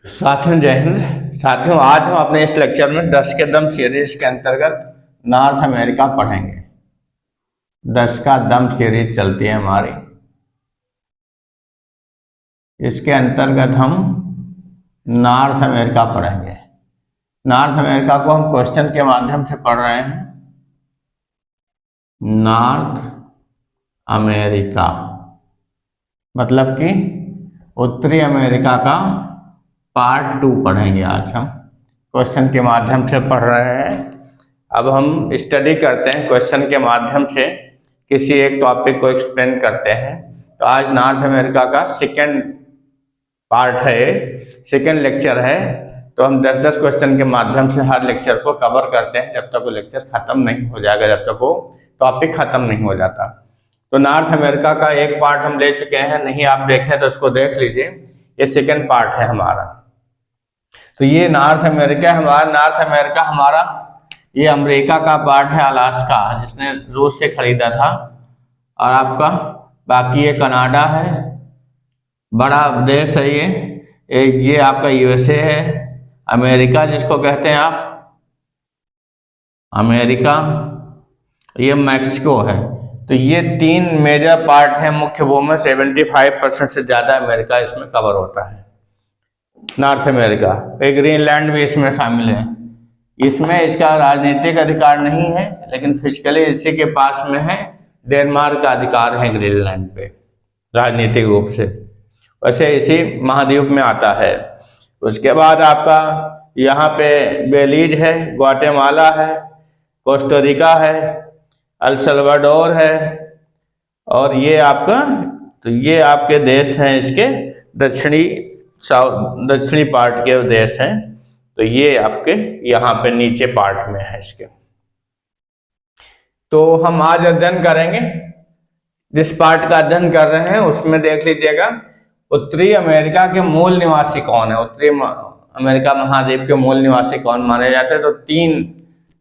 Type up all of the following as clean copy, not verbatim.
साथियों जय हिंद। साथियों आज हम अपने इस लेक्चर में 10 के दम सीरीज के अंतर्गत नॉर्थ अमेरिका पढ़ेंगे। 10 का दम सीरीज चलती है हमारी। इसके अंतर्गत हम नॉर्थ अमेरिका पढ़ेंगे। नॉर्थ अमेरिका को हम क्वेश्चन के माध्यम से पढ़ रहे हैं। नॉर्थ अमेरिका मतलब कि उत्तरी अमेरिका का पार्ट 2 पढ़ेंगे। आज हम क्वेश्चन के माध्यम से पढ़ रहे हैं। अब हम स्टडी करते हैं क्वेश्चन के माध्यम से, किसी एक टॉपिक को एक्सप्लेन करते हैं। तो आज नॉर्थ अमेरिका का सेकेंड पार्ट है, सेकेंड लेक्चर है। तो हम 10-10 क्वेश्चन के माध्यम से हर लेक्चर को कवर करते हैं जब तक वो लेक्चर खत्म नहीं हो जाएगा, जब तक वो टॉपिक खत्म नहीं हो जाता। तो नॉर्थ अमेरिका का एक पार्ट हम ले चुके हैं, नहीं आप देखें तो उसको देख लीजिए। ये सेकेंड पार्ट है हमारा। तो ये नॉर्थ अमेरिका हमारा ये अमेरिका का पार्ट है, अलास्का जिसने रूस से खरीदा था। और आपका बाकी ये कनाडा है, बड़ा देश है ये आपका यूएसए है। अमेरिका जिसको कहते हैं आप अमेरिका, ये मैक्सिको है। तो ये 3 मेजर पार्ट है मुख्य भू में। 75% से ज़्यादा अमेरिका इसमें कवर होता है, नॉर्थ अमेरिका। ग्रीनलैंड भी इसमें शामिल है। इसमें इसका राजनीतिक अधिकार नहीं है, लेकिन फिजिकली इसी के पास में है। डेनमार्क का अधिकार है ग्रीनलैंड पे राजनीतिक रूप से। वैसे इसी महाद्वीप में आता है। उसके बाद आपका यहाँ पे बेलीज है, ग्वाटेमाला है, कोस्टारिका है, अल सल्वाडोर है। और ये आपका, तो ये आपके देश हैं इसके दक्षिणी पार्ट के देश हैं। तो ये आपके यहाँ पे नीचे पार्ट में है इसके। तो हम आज अध्ययन करेंगे, जिस पार्ट का अध्ययन कर रहे हैं उसमें देख लीजिएगा उत्तरी अमेरिका के मूल निवासी कौन है। उत्तरी अमेरिका महाद्वीप के मूल निवासी कौन माने जाते हैं। तो 3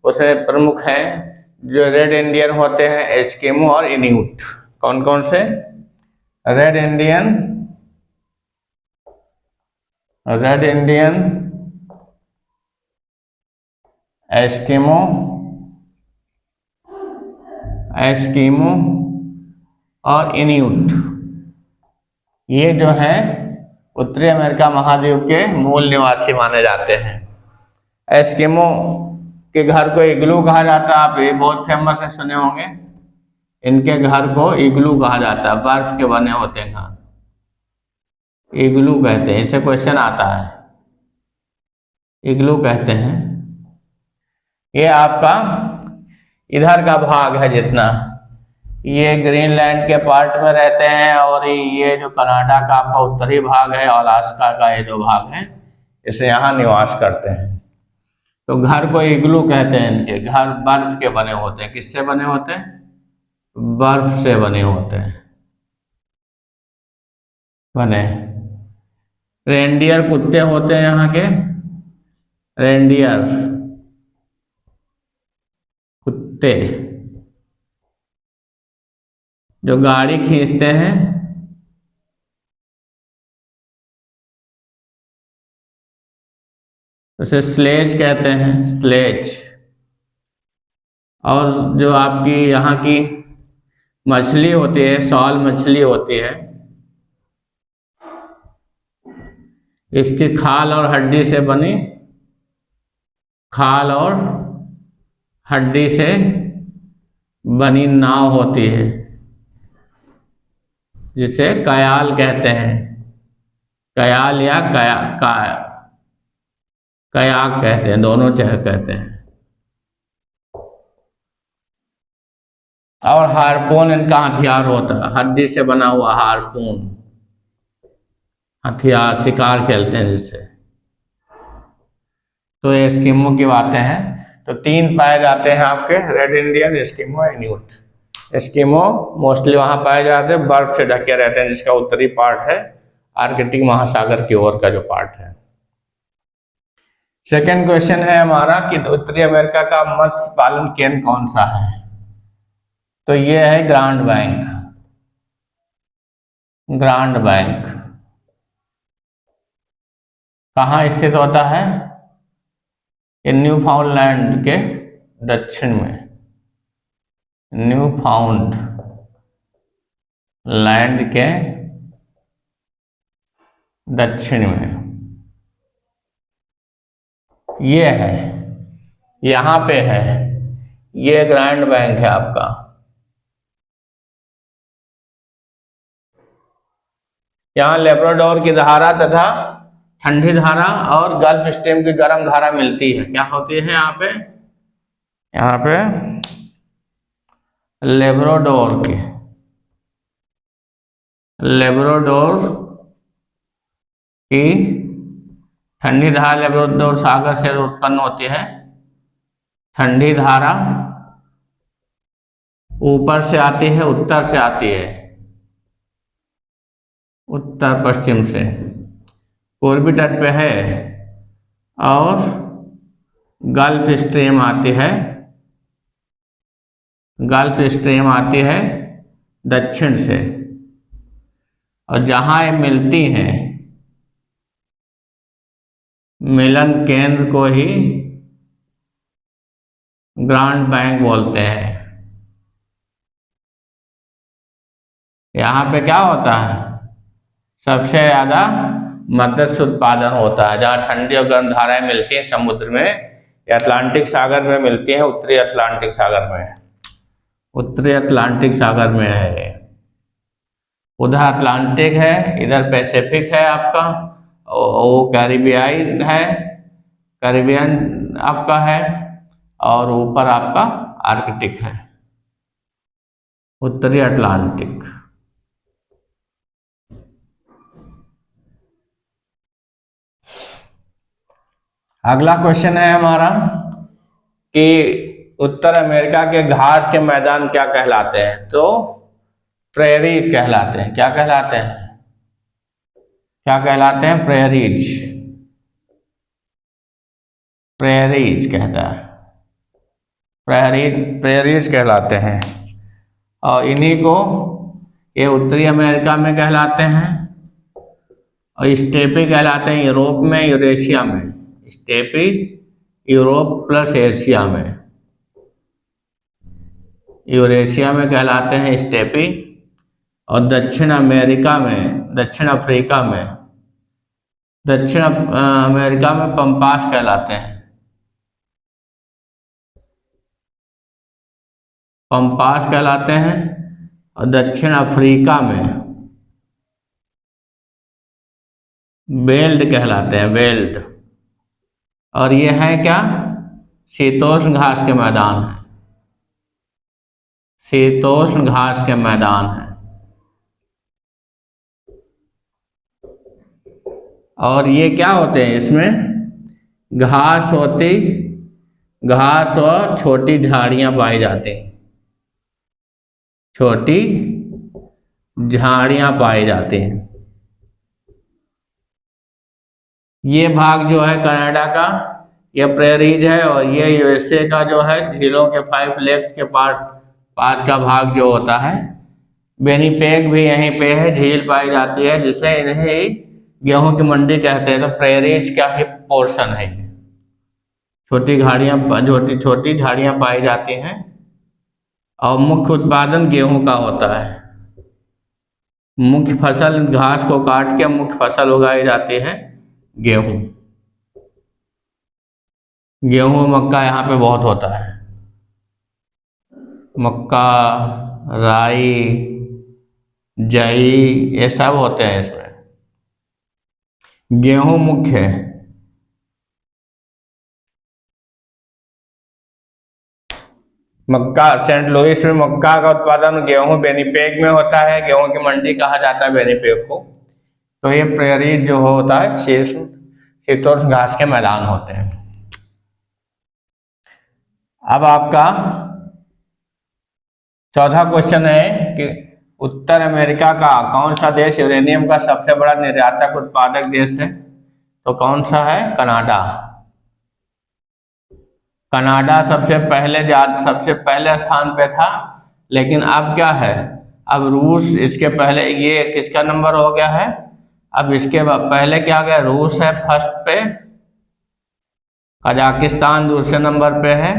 उसमें प्रमुख हैं जो रेड इंडियन होते हैं, एस्किमो और इन्यूट। कौन कौन से? रेड इंडियन, एस्किमो और इन्यूट। ये जो है उत्तरी अमेरिका महाद्वीप के मूल निवासी माने जाते हैं। एस्किमो के घर को इग्लू कहा जाता है। आप ये बहुत फेमस है, सुने होंगे। इनके घर को इग्लू कहा जाता है, बर्फ के बने होते हैं घर, इग्लू कहते हैं। इससे क्वेश्चन आता है, इग्लू कहते हैं। ये आपका इधर का भाग है जितना, ये ग्रीनलैंड के पार्ट में रहते हैं। और ये जो कनाडा का आपका उत्तरी भाग है, अलास्का का ये जो भाग है, इसे यहाँ निवास करते हैं। तो घर को इग्लू कहते हैं। इनके घर बर्फ के बने होते हैं। किससे बने होते हैं? बर्फ से बने होते हैं बने। रेंडियर कुत्ते होते हैं यहाँ के, रेंडियर कुत्ते जो गाड़ी खींचते हैं। उसे स्लेज कहते हैं, स्लेज। और जो आपकी यहाँ की मछली होती है, सॉल मछली होती है, इसकी खाल और हड्डी से बनी, खाल और हड्डी से बनी नाव होती है, जिसे कयाल कहते हैं। कयाल या कयाक कहते हैं, दोनों चाहे कहते हैं। और हारपून इनका हथियार होता है, हड्डी से बना हुआ हारपून हथियार, शिकार खेलते हैं जिससे। तो ये एस्किमो की बातें हैं। तो 3 पाए जाते हैं आपके, red Indian, Eskimo, इन्यूट। Eskimo mostly वहां पाए जाते हैं, बर्फ से ढके रहते हैं, जिसका उत्तरी पार्ट है आर्कटिक महासागर की ओर का जो पार्ट है। सेकेंड क्वेश्चन है हमारा कि उत्तरी अमेरिका का मत्स्य पालन केंद्र कौन सा है। तो ये है ग्रांड बैंक। कहाँ स्थित होता है? ये न्यूफाउंडलैंड के दक्षिण में, न्यूफाउंड लैंड के दक्षिण में ये है, यहां पे है, ये ग्रैंड बैंक है आपका। यहां लेब्राडोर की धारा तथा ठंडी धारा और गल्फ स्ट्रीम की गर्म धारा मिलती है। क्या होती है यहाँ पे? यहाँ पे लेब्राडोर की ठंडी धारा लेब्राडोर सागर से उत्पन्न होती है। ठंडी धारा ऊपर से आती है, उत्तर से आती है, उत्तर पश्चिम से, पूर्वी तट पे है, और गल्फ स्ट्रीम आती है, गल्फ स्ट्रीम आती है दक्षिण से, और जहां ये मिलती हैं, मिलन केंद्र को ही ग्रांड बैंक बोलते हैं। यहाँ पे क्या होता है? सबसे ज्यादा मत्स्य उत्पादन होता है। जहाँ ठंडी और गर्म धाराएं मिलती हैं समुद्र में, या अटलांटिक सागर में मिलती हैं, उत्तरी अटलांटिक सागर में, उत्तरी अटलांटिक सागर में है। उधर अटलांटिक है, इधर पैसिफिक है आपका, वो कैरिबियाई है, कैरिबियन आपका है, और ऊपर आपका आर्कटिक है, उत्तरी अटलांटिक। अगला क्वेश्चन है हमारा कि उत्तर अमेरिका के घास के मैदान क्या कहलाते हैं? तो प्रेरी कहलाते हैं। क्या कहलाते हैं? क्या कहलाते हैं? प्रेरीज, प्रेरीज कहता है, प्रेरीज कहलाते हैं। और इन्हीं को ये उत्तरी अमेरिका में कहलाते हैं, और स्टेपी कहलाते हैं यूरोप में, यूरेशिया में। स्टेपी यूरोप प्लस एशिया में, यूरेशिया में कहलाते हैं स्टेपी, और दक्षिण अमेरिका में, दक्षिण अफ्रीका में, दक्षिण अमेरिका में पंपास कहलाते हैं, पंपास कहलाते हैं, और दक्षिण अफ्रीका में बेल्ट कहलाते हैं, बेल्ट। और ये है क्या? शीतोष्ण घास के मैदान है, शीतोष्ण घास के मैदान है। और ये क्या होते हैं? इसमें घास होती, घास और छोटी झाड़ियां पाई जाती हैं, छोटी झाड़ियां पाई जाती हैं। ये भाग जो है कनाडा का, ये प्रेरीज है, और ये यूएसए का जो है झीलों के 5 लेक्स के पास का भाग जो होता है। विनिपेग भी यहीं पे है, झील पाई जाती है, जिसे इन्हें गेहूं की मंडी कहते हैं। तो प्रेरीज का ही पोर्शन है, छोटी छोटी झाड़ियां पाई जाती हैं, और मुख्य उत्पादन गेहूं का होता है। मुख्य फसल, घास को काट के मुख्य फसल उगाई जाती है गेहूं। गेहूं मक्का यहाँ पे बहुत होता है, मक्का, राई, जई, ये सब होते हैं इसमें। गेहूं मुख्य है। मक्का, सेंट लुइस में मक्का का उत्पादन, गेहूं विनिपेग में होता है, गेहूं की मंडी कहा जाता है विनिपेग को। तो ये प्रेरीज जो होता है शीतोष्ण घास के मैदान होते हैं। अब आपका चौथा क्वेश्चन है कि उत्तर अमेरिका का कौन सा देश यूरेनियम का सबसे बड़ा निर्यातक उत्पादक देश है? तो कौन सा है? कनाडा। कनाडा सबसे पहले स्थान पे था, लेकिन अब क्या है? अब रूस इसके पहले, ये किसका नंबर हो गया है? अब इसके बाद पहले क्या गया, रूस है फर्स्ट पे, कजाकिस्तान दूसरे नंबर पे है,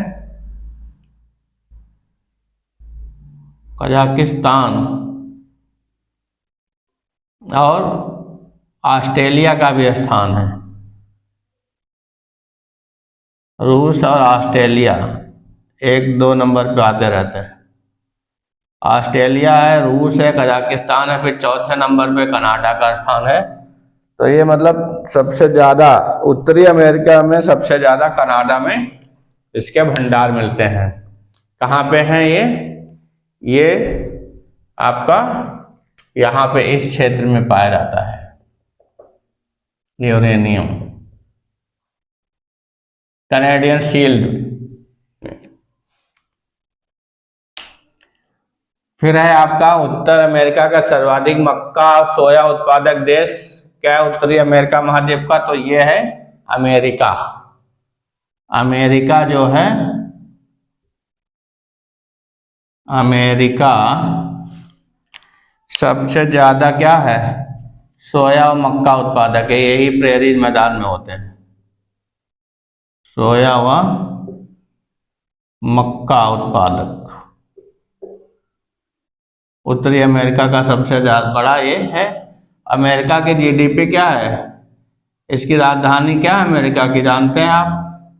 कजाकिस्तान, और ऑस्ट्रेलिया का भी स्थान है। रूस और ऑस्ट्रेलिया 1-2 नंबर पे आते रहते हैं। ऑस्ट्रेलिया है, रूस है, कजाकिस्तान है, फिर चौथे नंबर पे कनाडा का स्थान है। तो ये मतलब सबसे ज़्यादा उत्तरी अमेरिका में सबसे ज़्यादा कनाडा में इसके भंडार मिलते हैं। कहाँ पे हैं ये आपका यहाँ पे इस क्षेत्र में पाया जाता है यूरेनियम, कैनेडियन शील्ड। फिर है आपका उत्तर अमेरिका का सर्वाधिक मक्का और सोया उत्पादक देश क्या है उत्तरी अमेरिका महाद्वीप का, तो ये है अमेरिका। अमेरिका जो है, अमेरिका सबसे ज्यादा क्या है, सोया और मक्का उत्पादक है। यही प्रेरी मैदान में होते हैं, सोया व मक्का उत्पादक। उत्तरी अमेरिका का सबसे ज्यादा बड़ा ये है। अमेरिका की जीडीपी क्या है, इसकी राजधानी क्या है अमेरिका की, जानते हैं आप?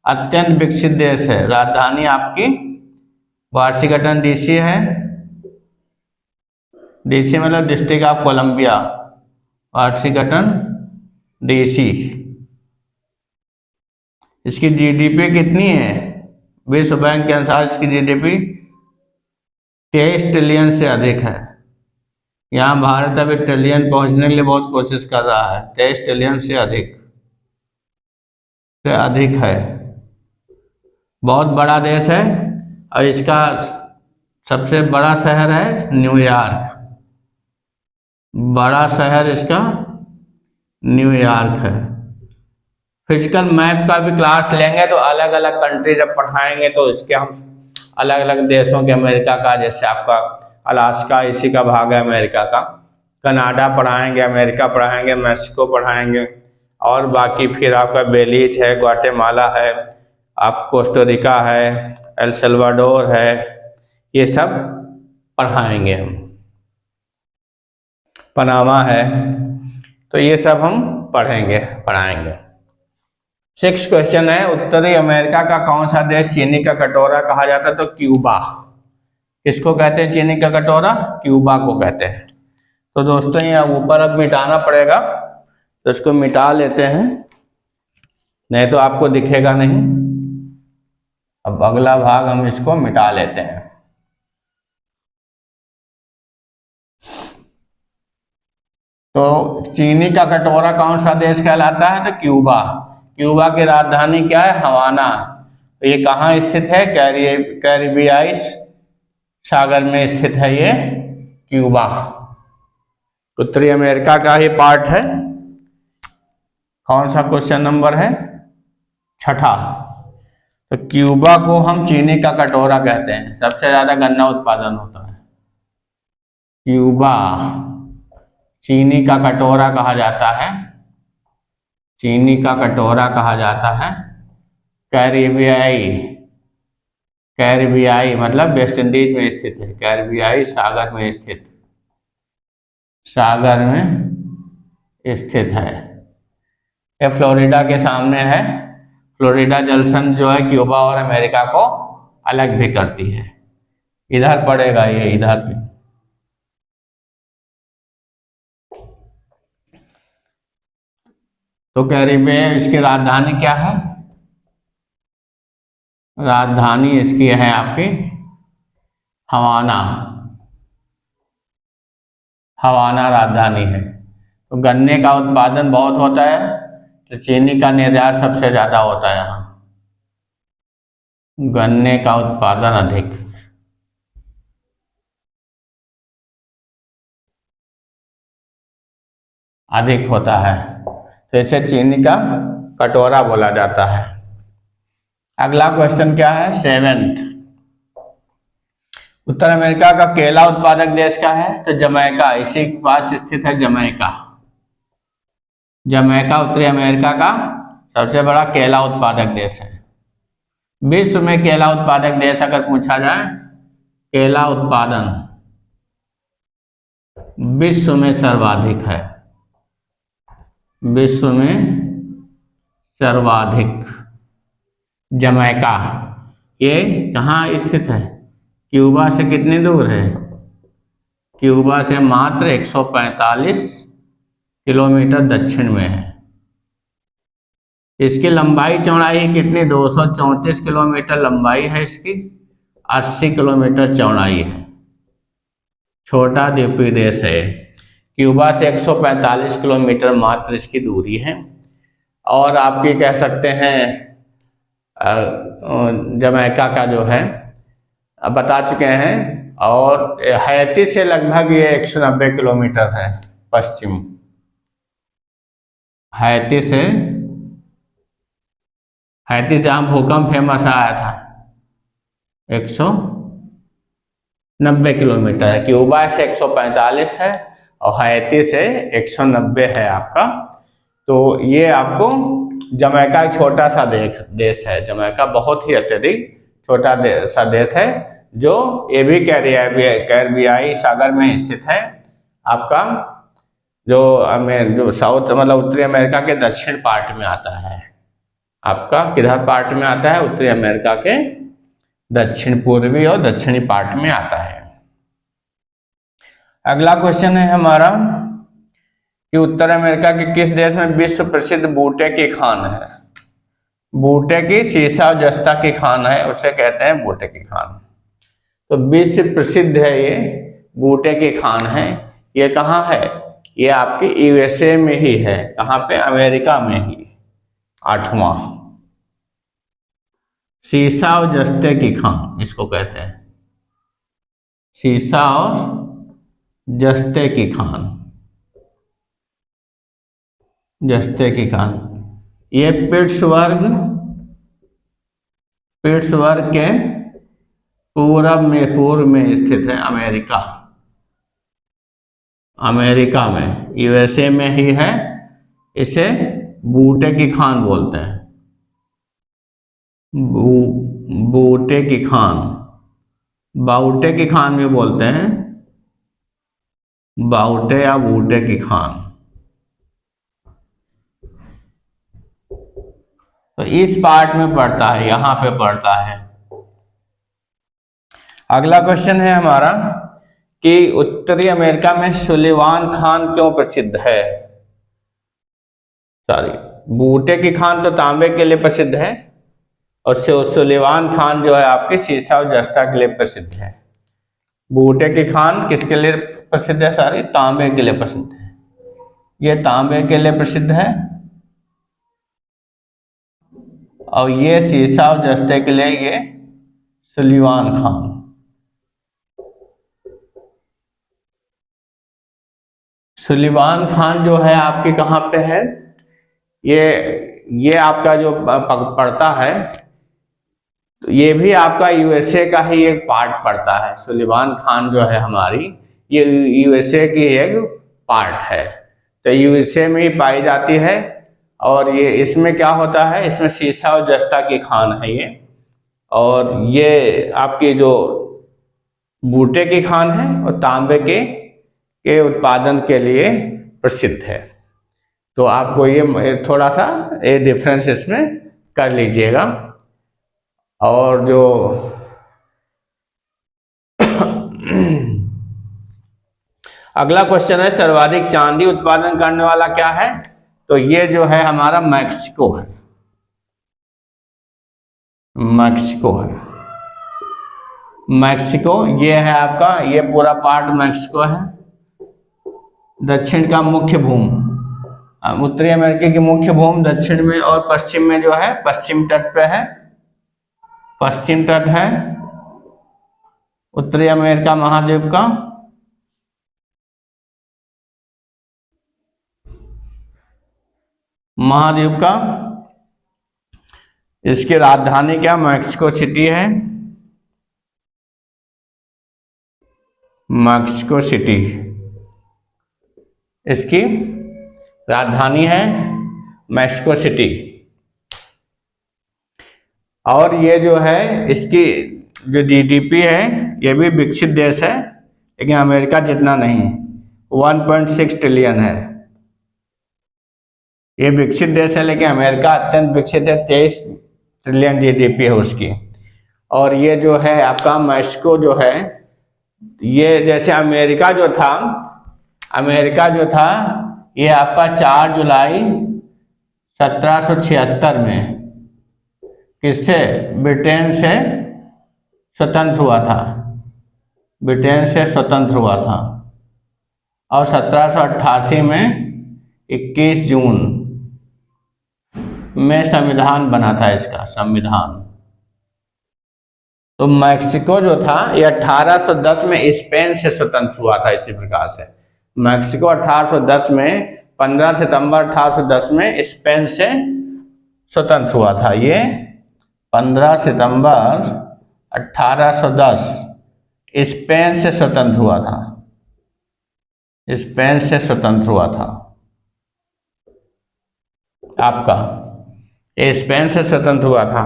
अत्यंत विकसित देश है। राजधानी आपकी वाशिंगटन डीसी है, डीसी मतलब District of Columbia, Washington DC. इसकी जीडीपी कितनी है, विश्व बैंक के अनुसार इसकी जीडीपी 23 ट्रिलियन से अधिक है। यहाँ भारत अभी ट्रिलियन पहुंचने के लिए बहुत कोशिश कर रहा है। 23 ट्रिलियन से अधिक है, बहुत बड़ा देश है। और इसका सबसे बड़ा शहर है न्यूयॉर्क, बड़ा शहर इसका न्यूयॉर्क है। फिजिकल मैप का भी क्लास लेंगे तो अलग अलग कंट्री जब पढ़ाएंगे तो इसके हम अलग अलग देशों के, अमेरिका का जैसे आपका अलास्का इसी का भाग है अमेरिका का, कनाडा पढ़ाएंगे, अमेरिका पढ़ाएंगे, मैक्सिको पढ़ाएंगे, और बाकी फिर आपका बेलीज है, ग्वाटेमाला है, आप कोस्टोरिका है, एल सल्वाडोर है, ये सब पढ़ाएंगे हम, पनामा है, तो ये सब हम पढ़ाएंगे। 6 क्वेश्चन है, उत्तरी अमेरिका का कौन सा देश चीनी का कटोरा कहा जाता है, तो क्यूबा। किसको कहते हैं चीनी का कटोरा, क्यूबा को कहते हैं। तो दोस्तों ये ऊपर अब मिटाना पड़ेगा, तो इसको मिटा लेते हैं, नहीं तो आपको दिखेगा नहीं। अब अगला भाग हम इसको मिटा लेते हैं। तो चीनी का कटोरा कौन सा देश कहलाता है, तो क्यूबा। क्यूबा की राजधानी क्या है, हवाना। तो ये कहाँ स्थित है, कैरिबियाई सागर में स्थित है ये क्यूबा। उत्तरी अमेरिका का ही पार्ट है। कौन सा क्वेश्चन नंबर है, 6ठा। तो क्यूबा को हम चीनी का कटोरा कहते हैं, सबसे ज्यादा गन्ना उत्पादन होता है। क्यूबा चीनी का कटोरा कहा जाता है, चीनी का कटोरा कहा जाता है। कैरिबियाई मतलब वेस्ट इंडीज में स्थित है, कैरिबियाई सागर में स्थित है। ये फ्लोरिडा के सामने है। फ्लोरिडा जलसंधि जो है क्यूबा और अमेरिका को अलग भी करती है। इधर पड़ेगा ये, इधर भी। तो कैरिबिया, इसकी राजधानी क्या है, राजधानी इसकी है आपकी हवाना। हवाना राजधानी है। तो गन्ने का उत्पादन बहुत होता है, तो चीनी का निर्यात सबसे ज्यादा होता है यहाँ, गन्ने का उत्पादन अधिक होता है, तो इसे चीनी का कटोरा बोला जाता है। अगला क्वेश्चन क्या है, 7th। उत्तर अमेरिका का केला उत्पादक देश क्या है, तो जमैका, इसी के पास स्थित है जमैका। जमैका उत्तरी अमेरिका का सबसे बड़ा केला उत्पादक देश है। विश्व में केला उत्पादक देश अगर पूछा जाए, केला उत्पादन विश्व में सर्वाधिक है, विश्व में सर्वाधिक जमैका। ये कहाँ स्थित है? क्यूबा से कितनी दूर है? क्यूबा से मात्र 145 किलोमीटर दक्षिण में है। इसकी लंबाई चौड़ाई कितनी? 234 किलोमीटर लंबाई है इसकी, 80 किलोमीटर चौड़ाई है। छोटा द्वीपीय देश है। क्यूबा से 145 किलोमीटर मात्र इसकी दूरी है। और आपकी कह सकते हैं जमैका का जो है बता चुके हैं। और हैती से लगभग ये 190 किलोमीटर है पश्चिम। हैती जहाँ भूकंप फेमस आया था 190 किलोमीटर है। क्यूबा से 145 है और हैती से 190 है आपका। तो ये आपको जमैका एक छोटा सा देश है। जमैका बहुत ही अत्यधिक छोटा सा देश है जो ये भी कैरिबियाई सागर में स्थित है। आपका जो साउथ मतलब उत्तरी अमेरिका के दक्षिण पार्ट में आता है। आपका किधर पार्ट में आता है? उत्तरी अमेरिका के दक्षिण पूर्वी और दक्षिणी पार्ट में आता है। अगला क्वेश्चन है हमारा कि उत्तर अमेरिका के किस देश में विश्व प्रसिद्ध बूटे की खान है? बूटे की, सीसा और जस्ता की खान है, उसे कहते हैं बूटे की खान। तो विश्व प्रसिद्ध है ये बूटे की खान है। ये कहाँ है? ये आपकी यूएसए में ही है। कहाँ पे? अमेरिका में ही। 8वां सीसा और जस्ते की खान इसको कहते हैं, सीसा और जस्ते की खान, जस्ते की खान। ये पिट्सबर्ग के पूर्व में स्थित है। अमेरिका में, यूएसए में ही है। इसे बूटे की खान बोलते हैं। बूटे की खान, बाउटे की खान भी बोलते हैं, बाउटे या बूटे की खान। तो इस पार्ट में पड़ता है, यहां पे पड़ता है। अगला क्वेश्चन है हमारा कि उत्तरी अमेरिका में सुलिवान खान क्यों प्रसिद्ध है? बूटे की खान तो तांबे के लिए प्रसिद्ध है और सुलिवान खान जो है आपकी सीसा और जस्ता के लिए प्रसिद्ध है। बूटे की खान किसके लिए प्रसिद्ध है? तांबे के लिए प्रसिद्ध है। ये तांबे के लिए प्रसिद्ध है और ये सीसा और जस्ते के लिए ये सुलिवान खान। सुलिवान खान जो है आपके कहाँ पे है? ये आपका जो पड़ता है, तो ये भी आपका यूएसए का ही एक पार्ट पड़ता है। सुलिवान खान जो है हमारी, ये यूएसए की एक पार्ट है। तो यूएसए में ही पाई जाती है। और ये इसमें क्या होता है? इसमें सीसा और जस्ता की खान है ये। और ये आपकी जो बूटे की खान है और तांबे के उत्पादन के लिए प्रसिद्ध है। तो आपको ये थोड़ा सा ये डिफरेंस इसमें कर लीजिएगा। और जो अगला क्वेश्चन है, सर्वाधिक चांदी उत्पादन करने वाला क्या है? तो ये जो है हमारा मैक्सिको है। मैक्सिको ये है आपका, ये पूरा पार्ट मैक्सिको है। दक्षिण का मुख्य भूमि, उत्तरी अमेरिका की मुख्य भूमि दक्षिण में और पश्चिम में जो है पश्चिम तट पे है। पश्चिम तट है उत्तरी अमेरिका महाद्वीप का। इसकी राजधानी क्या? मैक्सिको सिटी है। मैक्सिको सिटी इसकी राजधानी है मैक्सिको सिटी। और ये जो है इसकी जो जीडीपी है ये भी विकसित देश है, लेकिन अमेरिका जितना नहीं है, 1.6 ट्रिलियन है। ये विकसित देश है लेकिन अमेरिका अत्यंत विकसित है, 23 ट्रिलियन जीडीपी है उसकी। और ये जो है आपका मैक्सिको जो है, ये जैसे अमेरिका जो था ये आपका 4 जुलाई 1776 में किससे, ब्रिटेन से स्वतंत्र हुआ था, ब्रिटेन से स्वतंत्र हुआ था। और 1788 में 21 जून में संविधान बना था इसका, संविधान। तो मैक्सिको जो था ये 1810 में स्पेन से स्वतंत्र हुआ था। इसी प्रकार से मैक्सिको 1810 में 15 सितंबर 1810 में स्पेन से स्वतंत्र हुआ था। ये 15 सितंबर 1810 स्पेन से स्वतंत्र हुआ था, स्पेन से स्वतंत्र हुआ था आपका, ये स्पेन से स्वतंत्र हुआ था।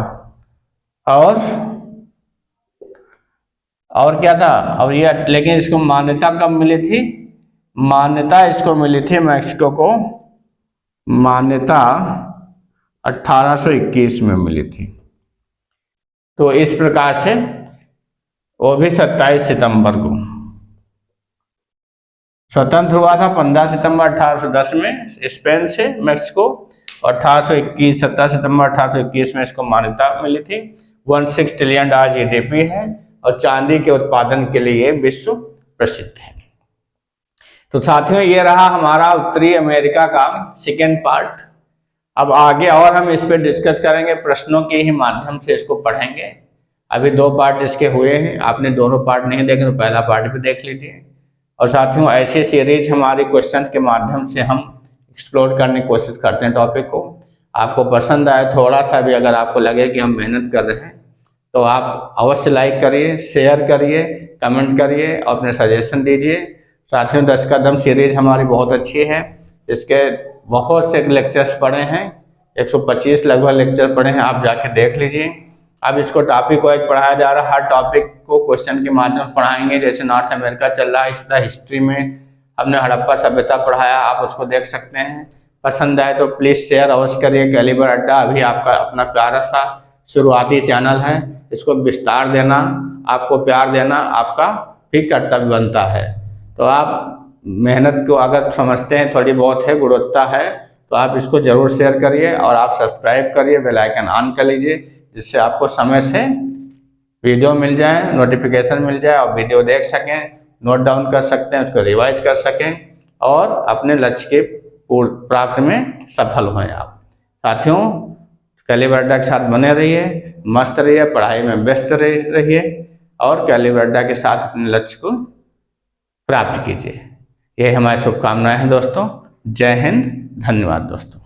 और क्या था, और ये लेकिन इसको मान्यता कब मिली थी, मान्यता इसको मिली थी मैक्सिको को, मान्यता 1821 में मिली थी। तो इस प्रकार से वो भी 27 सितंबर को स्वतंत्र हुआ था, 15 सितंबर 1810 में स्पेन से मैक्सिको, और 1821 17 सितंबर 1821 में इसको मान्यता मिली थी। 16 ट्रिलियन आज जीडीपी है और चांदी के उत्पादन के लिए विश्व प्रसिद्ध है। तो साथियों ये रहा हमारा उत्तरी अमेरिका का सेकेंड पार्ट। अब आगे और हम इस पर डिस्कस करेंगे, प्रश्नों के ही माध्यम से इसको पढ़ेंगे। अभी 2 पार्ट इसके हुए हैं, आपने दोनों पार्ट नहीं देखे तो पहला पार्ट भी देख लीजिए। और साथियों ऐसी सीरीज हमारी क्वेश्चन के माध्यम से हम एक्सप्लोर करने की कोशिश करते हैं टॉपिक को। आपको पसंद आए, थोड़ा सा भी अगर आपको लगे कि हम मेहनत कर रहे हैं तो आप अवश्य लाइक करिए, शेयर करिए, कमेंट करिए और अपने सजेशन दीजिए। साथियों 10 कदम सीरीज हमारी बहुत अच्छी है, इसके बहुत से लेक्चर्स पढ़े हैं, 125 लगभग लेक्चर पढ़े हैं, आप जाके देख लीजिए। अब इसको टॉपिक वाइज पढ़ाया जा रहा है, हर टॉपिक को क्वेश्चन के माध्यम से पढ़ाएंगे। जैसे नॉर्थ अमेरिका चल रहा है, इस तरह हिस्ट्री में हमने हड़प्पा सभ्यता पढ़ाया, आप उसको देख सकते हैं। पसंद आए तो प्लीज़ शेयर अवश्य करिए। कैलिबर अड्डा अभी आपका अपना प्यारा सा शुरुआती चैनल है, इसको विस्तार देना, आपको प्यार देना आपका भी कर्तव्य बनता है। तो आप मेहनत को अगर समझते हैं थोड़ी बहुत है, गुणवत्ता है, तो आप इसको जरूर शेयर करिए और आप सब्सक्राइब करिए, बेल आइकन ऑन कर लीजिए, जिससे आपको समय से वीडियो मिल जाए, नोटिफिकेशन मिल जाए और वीडियो देख सकें, नोट डाउन कर सकते हैं, उसको रिवाइज कर सकें और अपने लक्ष्य के प्राप्ति में सफल हों आप। साथियों कैलिबर अड्डा के साथ बने रहिए, मस्त रहिए, पढ़ाई में व्यस्त रहिए और कैलिबर अड्डा के साथ अपने लक्ष्य को प्राप्त कीजिए। ये हमारी शुभकामनाएं हैं दोस्तों। जय हिंद, धन्यवाद दोस्तों।